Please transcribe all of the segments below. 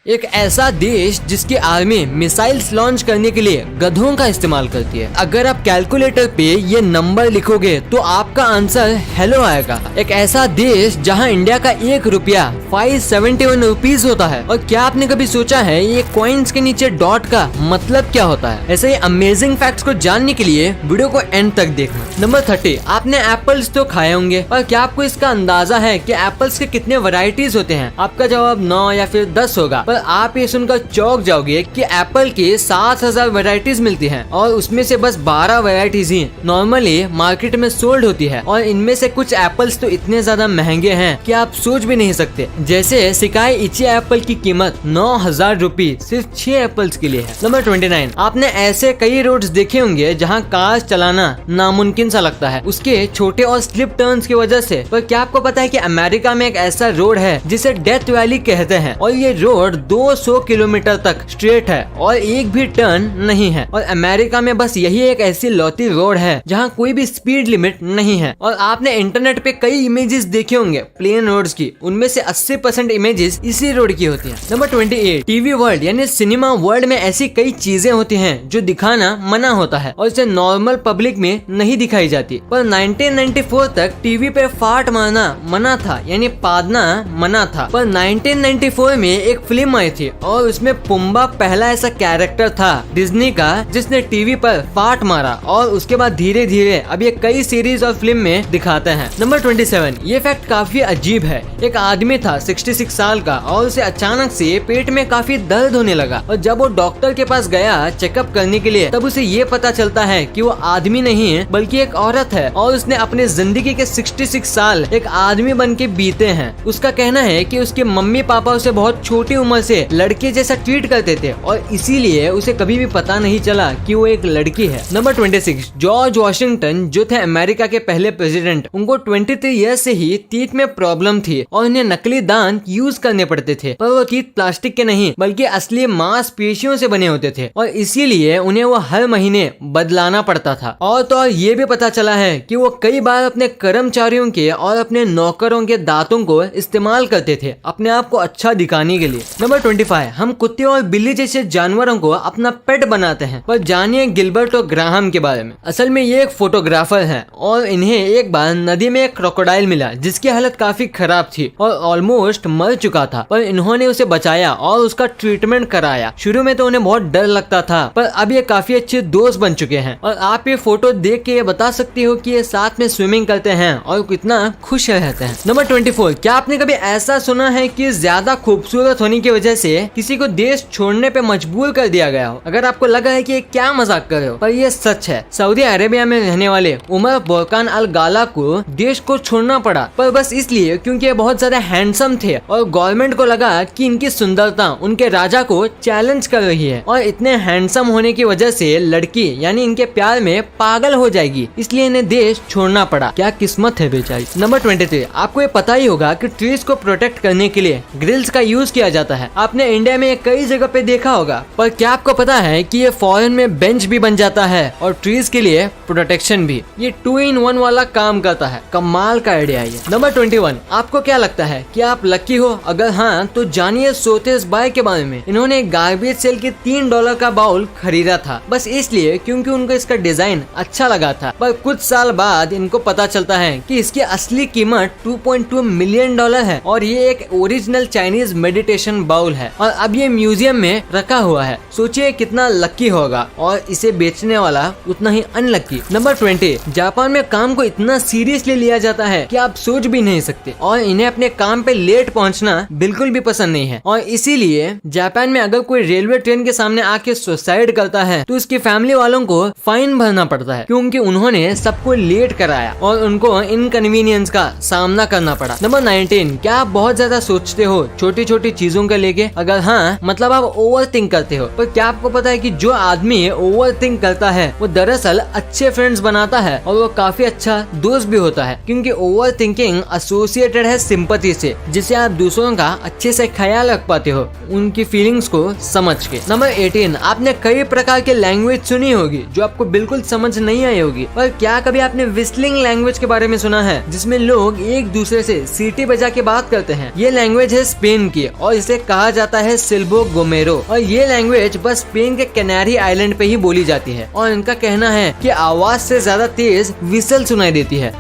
एक ऐसा देश जिसकी आर्मी मिसाइल्स लॉन्च करने के लिए गधों का इस्तेमाल करती है। अगर आप कैलकुलेटर पे ये नंबर लिखोगे तो आपका आंसर हेलो आएगा। एक ऐसा देश जहां इंडिया का 1 रुपया 571 रुपीज होता है। और क्या आपने कभी सोचा है ये कॉइन्स के नीचे डॉट का मतलब क्या होता है? ऐसे ही अमेजिंग फैक्ट्स को जानने के लिए वीडियो को एंड तक देखना। नंबर 30, आपने एप्पल्स तो खाए होंगे, पर क्या आपको इसका अंदाजा है कि एप्पल्स के कितने वैरायटीज होते हैं? आपका जवाब 9 या फिर 10 होगा, पर आप ये सुनकर चौंक जाओगे कि एप्पल की 7000 वैरायटीज मिलती हैं और उसमें से बस 12 वैरायटीज ही नॉर्मली मार्केट में सोल्ड होती है। और इनमें से कुछ एप्पल्स तो इतने ज्यादा महंगे हैं कि आप सोच भी नहीं सकते। जैसे सिकाई इची एप्पल की कीमत 9000 रुपए सिर्फ 6 एप्पल्स के लिए है। नंबर 29, आपने ऐसे कई रोड्स देखे होंगे जहाँ कार चलाना नामुमकिन सा लगता है उसके छोटे और स्लिप टर्न्स की वजह से। पर क्या आपको पता है कि अमेरिका में एक ऐसा रोड है जिसे डेथ वैली कहते हैं और ये रोड 200 किलोमीटर तक स्ट्रेट है और एक भी टर्न नहीं है। और अमेरिका में बस यही एक ऐसी लौती रोड है जहाँ कोई भी स्पीड लिमिट नहीं है। और आपने इंटरनेट पे कई इमेजेस देखे होंगे प्लेन रोड्स की, उनमें से 80% इमेजेस इसी रोड की होती हैं। नंबर 28, टीवी वर्ल्ड यानी सिनेमा वर्ल्ड में ऐसी कई चीजें होती हैं जो दिखाना मना होता है और इसे नॉर्मल पब्लिक में नहीं दिखाई जाती। पर 1994 तक टीवी पे फाट मारना मना था, यानी पादना मना था। पर 1994 में एक फिल्म आई थी और उसमें पुम्बा पहला ऐसा कैरेक्टर था डिज्नी का जिसने टीवी पर फाट मारा और उसके बाद धीरे धीरे अब ये कई सीरीज और फिल्म में दिखाते हैं। नंबर 27, ये फैक्ट काफी अजीब है। एक आदमी था 66 साल का और उसे अचानक से पेट में काफी दर्द होने लगा और जब वो डॉक्टर के पास गया चेकअप करने के लिए तब उसे ये पता चलता है कि वो आदमी नहीं है बल्कि एक औरत है और उसने अपने जिंदगी के 66 साल एक आदमी बन के बीते हैं। उसका कहना है कि उसके मम्मी पापा उसे बहुत छोटी उम्र से लड़के जैसा ट्रीट करते थे और इसीलिए उसे कभी भी पता नहीं चला कि वो एक लड़की है। नंबर 26, जॉर्ज वॉशिंगटन जो थे अमेरिका के पहले प्रेसिडेंट, उनको 23 ईयर्स से ही टीथ में प्रॉब्लम थी और उन्हें नकली दांत यूज करने पड़ते थे। पर वो टीथ प्लास्टिक के नहीं बल्कि असली मांसपेशियों से बने होते थे और इसीलिए उन्हें वो हर महीने बदलाना पड़ता था। और तो और ये भी पता चला है कि वो कई बार अपने कर्मचारियों के और अपने नौकरों के दांतों को इस्तेमाल करते थे अपने आप को अच्छा दिखाने के लिए। नंबर 25, हम कुत्ते और बिल्ली जैसे जानवरों को अपना पेट बनाते हैं। पर जानिए गिलबर्ट और ग्राहम के बारे में। असल में ये एक फोटोग्राफर हैं और इन्हें एक बार नदी में एक क्रोकोडाइल मिला जिसकी हालत काफी खराब थी और ऑलमोस्ट मर चुका था, पर इन्होंने उसे बचाया और उसका ट्रीटमेंट कराया। शुरू में तो उन्हें बहुत डर लगता था पर अब ये काफी अच्छे दोस्त बन चुके हैं और आप ये फोटो देख के ये बता सकती हो कि ये साथ में स्विमिंग करते हैं और कितना खुश रहते हैं। नंबर 24, क्या आपने कभी ऐसा सुना है कि ज्यादा खूबसूरत होने की वजह से किसी को देश छोड़ने पे मजबूर कर दिया गया हो? अगर आपको लगा है कि ये क्या मजाक कर रहे हो, पर ये सच है। सऊदी अरेबिया में रहने वाले उमर बोरकान अल गाला को देश को छोड़ना पड़ा, पर बस इसलिए क्योंकि ये बहुत ज्यादा हैंडसम थे और गवर्नमेंट को लगा कि इनकी सुंदरता उनके राजा को चैलेंज कर रही है और इतने हैंडसम होने की वजह से लड़की यानी इनके प्यार में पागल हो जाएगी, इसलिए इन्हें देश छोड़ना पड़ा। क्या किस्मत है बेचारी। नंबर 23, आपको ये पता ही होगा कि ट्रीज को प्रोटेक्ट करने के लिए ग्रिल्स का यूज किया जाता है। आपने इंडिया में कई जगह पे देखा होगा, पर क्या आपको पता है कि ये फॉरेन में बेंच भी बन जाता है और ट्रीज के लिए प्रोटेक्शन भी। ये 2 in 1 वाला काम करता है। कमाल का आइडिया है ये। नंबर 21, आपको क्या लगता है कि आप लकी हो? अगर हाँ तो जानिए सोतेस बाय के बारे में। इन्होंने गार्बेज सेल के $3 का बाउल खरीदा था बस इसलिए क्योंकि उनको इसका डिजाइन अच्छा लगा था। पर कुछ साल बाद इनको पता चलता है कि इसकी असली कीमत $2.2 मिलियन है और ये एक ओरिजिनल चाइनीज मेडिटेशन बाउल है और अब ये म्यूजियम में रखा हुआ है। सोचिए कितना लकी होगा और इसे बेचने वाला उतना ही अनलकी। नंबर 20, जापान में काम को इतना सीरियसली लिया जाता है कि आप सोच भी नहीं सकते और इन्हें अपने काम पे लेट पहुंचना बिल्कुल भी पसंद नहीं है और इसीलिए जापान में अगर कोई रेलवे ट्रेन के सामने आके सुसाइड करता है तो उसकी फैमिली वालों को फाइन भरना पड़ता है क्योंकि उन्होंने सबको लेट कराया और उनको इनकन्वीनियंस का सामना करना पड़ा। नंबर 19, क्या आप बहुत ज्यादा सोचते हो छोटी छोटी चीजों को लेके? अगर हाँ मतलब आप ओवर थिंक करते हो। पर क्या आपको पता है कि जो आदमी ओवर थिंक करता है वो दरअसल अच्छे फ्रेंड्स बनाता है और वो काफी अच्छा दोस्त भी होता है क्योंकि ओवर थिंकिंग एसोसिएटेड है सिंपैथी से, जिससे आप दूसरों का अच्छे से ख्याल रख पाते हो उनकी फीलिंग्स को समझ के। नंबर 18, आपने कई प्रकार के लैंग्वेज सुनी होगी जो आपको बिल्कुल समझ नहीं आई होगी, पर क्या कभी आपने विस्लिंग लैंग्वेज के बारे में सुना है जिसमें लोग एक दूसरे से सीटी बजा के बात करते हैं? ये लैंग्वेज है स्पेन की और इसे कहा जाता है सिल्बो गोमेरो और ये लैंग्वेज बस स्पेन के कैनारी आइलैंड पे ही बोली जाती है और इनका कहना है कि आवाज से ज्यादा तेज विसल सुनाई देती है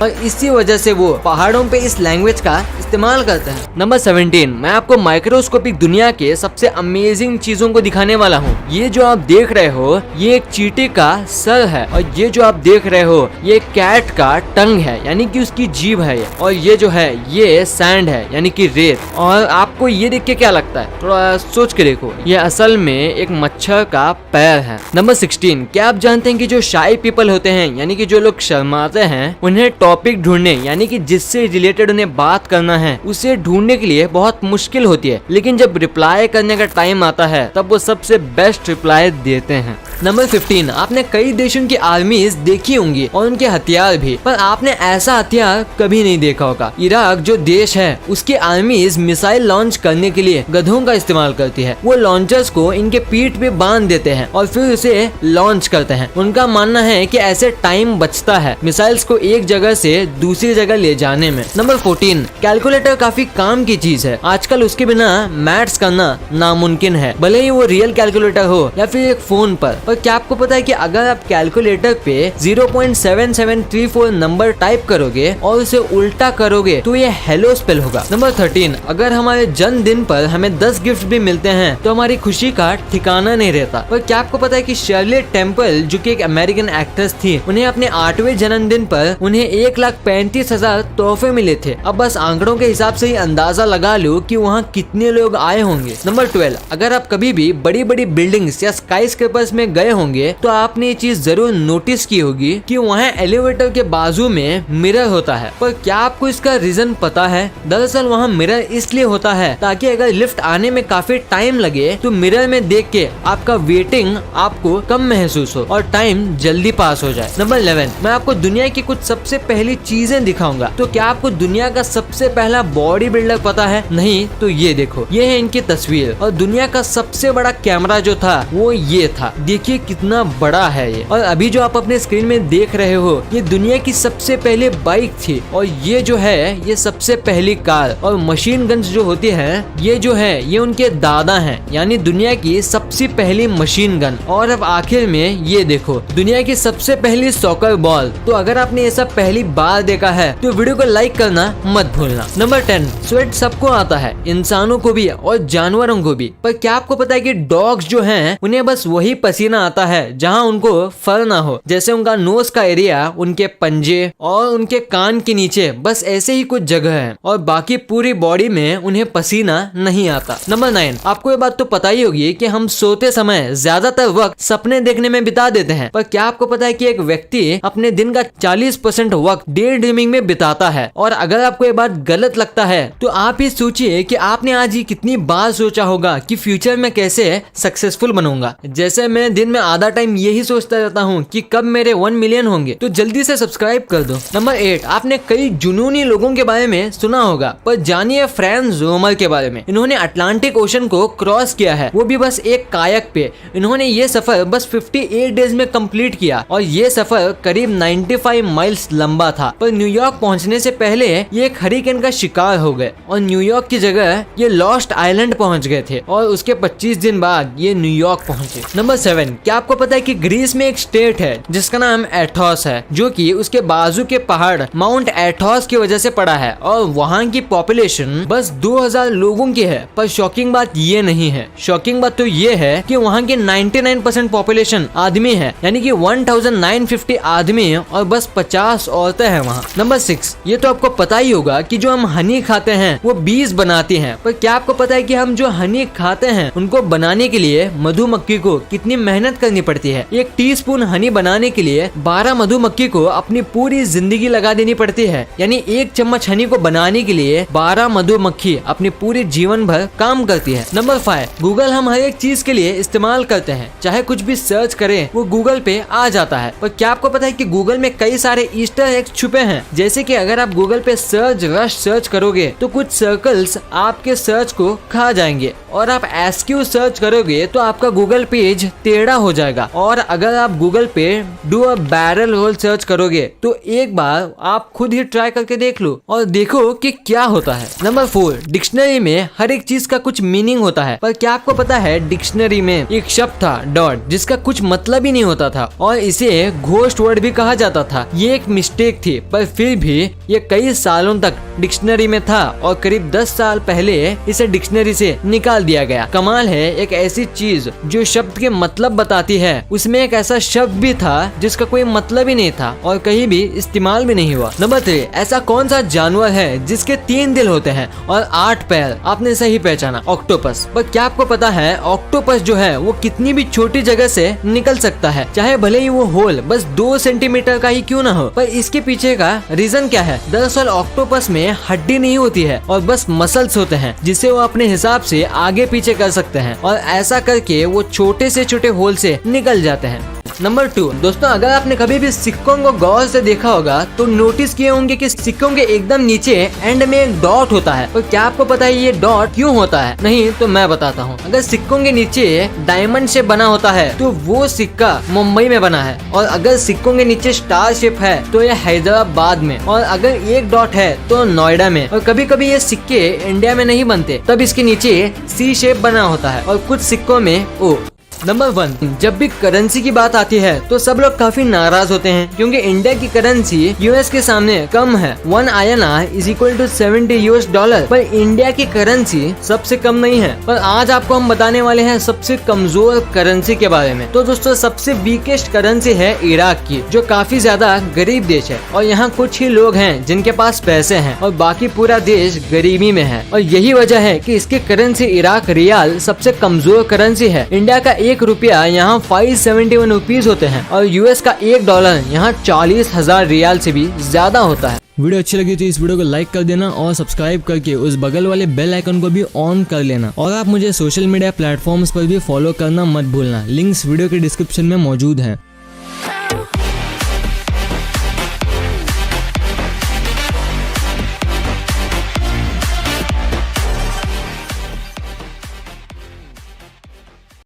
और इसी वजह से वो पहाड़ों पे इस लैंग्वेज का इस्तेमाल करते हैं। नंबर 17, मैं आपको माइक्रोस्कोपिक दुनिया के सबसे अमेजिंग चीजों को दिखाने वाला हूँ। ये जो आप देख रहे हो ये एक चींटी का सर है और ये जो आप देख रहे हो ये एक कैट का टंग है यानी कि उसकी जीभ है और ये जो है ये सैंड है यानी कि रेत। और आपको ये देख के क्या लगता है, थोड़ा सोच के देखो, ये असल में एक मच्छर का पैर है। नंबर 16, क्या आप जानते हैं कि जो शाई पीपल होते हैं यानी कि जो लोग शर्माते हैं उन्हें टॉपिक ढूंढने यानी कि जिससे रिलेटेड उन्हें बात करना है उसे ढूंढने के लिए बहुत मुश्किल होती है, लेकिन जब रिप्लाई करने का टाइम आता है तब वो सबसे बेस्ट रिप्लाई देते हैं। नंबर 15, आपने कई देशों की आर्मीज देखी होंगी और उनके हथियार भी, पर आपने ऐसा हथियार कभी नहीं देखा होगा। इराक जो देश है उसकी आर्मीज मिसाइल लॉन्च करने के लिए गधों का इस्तेमाल करती है। वो लॉन्चर्स को इनके पीठ पे बांध देते हैं और फिर उसे लॉन्च करते हैं। उनका मानना है कि ऐसे टाइम बचता है मिसाइल्स को एक जगह से दूसरी जगह ले जाने में। नंबर 14, कैलकुलेटर काफी काम की चीज है। आजकल उसके बिना मैथ्स करना नामुमकिन है, भले ही वो रियल कैलकुलेटर हो या फिर एक फोन पर। और क्या आपको पता है कि अगर आप कैलकुलेटर पे 0.7734 नंबर टाइप करोगे और उसे उल्टा करोगे तो ये हेलो स्पेल होगा। नंबर 13, अगर हमारे जन्मदिन पर हमें 10 गिफ्ट भी मिलते हैं तो हमारी खुशी का ठिकाना नहीं रहता। पर क्या आपको पता है कि शर्ली टेम्पल जो कि एक अमेरिकन एक्ट्रेस थी, उन्हें अपने 8वें जन्मदिन पर उन्हें 1,35,000 तोहफे मिले थे। अब बस आंकड़ों के हिसाब से ही अंदाजा लगा लो कि वहाँ कितने लोग आए होंगे। नंबर 12, अगर आप कभी भी बड़ी बड़ी बिल्डिंग्स या स्काई स्क्रेपर्स में गए होंगे तो आपने ये चीज जरूर नोटिस की होगी कि वहाँ एलिवेटर के बाजू में मिरर होता है। पर क्या आपको इसका रीजन पता है? दरअसल वहाँ मिरर इसलिए होता है ताकि अगर लिफ्ट आने में काफी टाइम लगे तो मिरर में देख के आपका वेटिंग आपको कम महसूस हो और टाइम जल्दी पास हो जाए। नंबर 11, मैं आपको दुनिया की कुछ सबसे पहली चीजें दिखाऊंगा। तो क्या आपको दुनिया का सबसे पहला बॉडी बिल्डर पता है? नहीं तो ये देखो, ये है इनकी तस्वीर। और दुनिया का सबसे बड़ा कैमरा जो था वो ये था। देखिए कितना बड़ा है ये। और अभी जो आप अपने स्क्रीन में देख रहे हो ये दुनिया की सबसे पहले बाइक थी और ये जो है ये सबसे पहली कार। और मशीन गन्स जो होती है ये जो है ये उनके दादा हैं, यानी दुनिया की सबसे पहली मशीन गन। और अब आखिर में ये देखो दुनिया की सबसे पहली सॉकर बॉल। तो अगर आपने ये सब पहली बार देखा है तो वीडियो को लाइक करना मत भूलना। नंबर 10, स्वेट सबको आता है, इंसानों को भी और जानवरों को भी। पर क्या आपको पता है कि डॉग्स जो हैं उन्हें बस वही पसीना आता है जहां उनको फर ना हो, जैसे उनका नोज का एरिया, उनके पंजे और उनके कान के नीचे, बस ऐसे ही कुछ जगह है और बाकी पूरी बॉडी में उन्हें पसीना नहीं आता। नंबर 9, आपको ये बात तो पता ही होगी कि हम सोते समय ज्यादातर वक्त सपने देखने में बिता देते हैं। पर क्या आपको पता है कि एक व्यक्ति अपने दिन का 40% वक्त डे ड्रीमिंग में बिताता है? और अगर आपको ये बात गलत लगता है तो आप ही सोचिए कि आपने आज ही कितनी बार सोचा होगा कि फ्यूचर में कैसे सक्सेसफुल बनूंगा। जैसे मैं दिन में आधा टाइम यही सोचता रहता हूँ कि कब मेरे 1 मिलियन होंगे, तो जल्दी से सब्सक्राइब कर दो। नंबर 8, आपने कई जुनूनी लोगों के बारे में सुना होगा, पर जानिए फ्रांज रोमर के बारे में। इन्होंने अटलांटिक ओशन को क्रॉस किया है, वो भी बस एक कायक पे। इन्होंने ये सफर बस 58 डेज में कंप्लीट किया और ये सफर करीब 95 माइल्स लंबा था। पर न्यूयॉर्क पहुंचने से पहले ये एक हरिकेन का शिकार हो गए और न्यूयॉर्क की जगह ये लॉस्ट आइलैंड पहुंच गए थे और उसके 25 दिन बाद ये न्यूयॉर्क पहुंचे। नंबर 7, क्या आपको पता है कि ग्रीस में एक स्टेट है जिसका नाम एथोस है, जो कि उसके बाजू के पहाड़ माउंट एथोस की वजह से पड़ा है और वहाँ की पॉपुलेशन बस 2000 लोगों की है। पर शॉकिंग बात ये नहीं है, शॉकिंग बात तो ये है कि वहाँ की 99% पॉपुलेशन आदमी है, यानी कि 1950 आदमी और बस 50 औरतें हैं वहाँ। नंबर 6, ये तो आपको पता ही होगा कि जो हम हनी खाते हैं वो बीज बनाती हैं। पर क्या आपको पता है कि हम जो हनी खाते हैं उनको बनाने के लिए मधुमक्खी को कितनी मेहनत करनी पड़ती है? एक टीस्पून हनी बनाने के लिए 12 मधुमक्खी को अपनी पूरी जिंदगी लगा देनी पड़ती है, यानी 1 चम्मच हनी को बनाने के लिए 12 मधुमक्खी अपनी पूरी जीवन भर काम करती है। नंबर 5, गूगल हम हर एक चीज के लिए इस्तेमाल करते हैं, चाहे कुछ भी सर्च करें वो गूगल पे आ जाता है। पर क्या आपको पता है कि गूगल में कई सारे ईस्टर एक छुपे हैं। जैसे कि अगर आप गूगल पे सर्च रश सर्च करोगे तो कुछ सर्कल्स आपके सर्च को खा जाएंगे, और आप एसक्यू सर्च करोगे तो आपका गूगल पेज टेढ़ा हो जाएगा। और अगर आप गूगल पे do a barrel hole search करोगे तो एक बार आप खुद ही ट्राई करके देख लो और देखो कि क्या होता है। नंबर 4, डिक्शनरी में हर एक चीज का कुछ मीनिंग होता है, पर क्या आपको पता है डिक्शनरी में एक शब्द था डॉट, जिसका कुछ मतलब ही नहीं होता था और इसे घोस्ट वर्ड भी कहा जाता था। ये एक मिस्टेक थी, पर फिर भी ये कई सालों तक डिक्शनरी में था और करीब 10 साल पहले इसे डिक्शनरी से निकाल दिया गया। कमाल है, एक ऐसी चीज जो शब्द के मतलब बताती है, उसमें एक ऐसा शब्द भी था जिसका कोई मतलब ही नहीं था और कहीं भी इस्तेमाल भी नहीं हुआ। नंबर 3, ऐसा कौन सा जानवर है जिसके 3 दिल होते हैं और 8 पैर? आपने सही पहचाना, ऑक्टोपस। पर क्या आपको पता है ऑक्टोपस जो है वो कितनी भी छोटी जगह से निकल सकता है, चाहे भले ही वो होल बस 2 सेंटीमीटर का ही क्यों ना हो। पर इसके पीछे का रीजन क्या है? दरअसल ऑक्टोपस में हड्डी नहीं होती है और बस मसल्स होते हैं, जिसे वो अपने हिसाब से आगे पीछे कर सकते हैं और ऐसा करके वो छोटे से छोटे होल से निकल जाते हैं। नंबर 2, दोस्तों अगर आपने कभी भी सिक्कों को गौर से देखा होगा तो नोटिस किए होंगे कि सिक्कों के एकदम नीचे एंड में एक डॉट होता है। और क्या आपको पता है ये डॉट क्यों होता है? नहीं तो मैं बताता हूँ। अगर सिक्कों के नीचे डायमंड शेप बना होता है तो वो सिक्का मुंबई में बना है, और अगर सिक्कों के नीचे स्टार शेप है तो ये हैदराबाद में, और अगर एक डॉट है तो नोएडा में। और कभी कभी ये सिक्के इंडिया में नहीं बनते, तब इसके नीचे सी शेप बना होता है और कुछ सिक्कों में ओ। नंबर 1, जब भी करेंसी की बात आती है तो सब लोग काफी नाराज होते हैं क्योंकि इंडिया की करेंसी यूएस के सामने कम है। 1 INR इज इक्वल टू $70, पर इंडिया की करेंसी सबसे कम नहीं है। पर आज आपको हम बताने वाले हैं सबसे कमजोर करेंसी के बारे में। तो दोस्तों सबसे वीकेस्ट करेंसी है इराक की, जो काफी ज्यादा गरीब देश है और यहाँ कुछ ही लोग हैं जिनके पास पैसे हैं और बाकी पूरा देश गरीबी में है। और यही वजह है कि इसकी करेंसी इराक रियाल सबसे कमजोर करेंसी है। इंडिया का 1 रुपया यहाँ 571 रुपीज होते हैं और यूएस का $1 यहाँ 40,000 रियाल से भी ज्यादा होता है। वीडियो अच्छी लगी तो इस वीडियो को लाइक कर देना और सब्सक्राइब करके उस बगल वाले बेल आइकन को भी ऑन कर लेना। और आप मुझे सोशल मीडिया प्लेटफॉर्म्स पर भी फॉलो करना मत भूलना। लिंक्स वीडियो के डिस्क्रिप्शन में मौजूद हैं।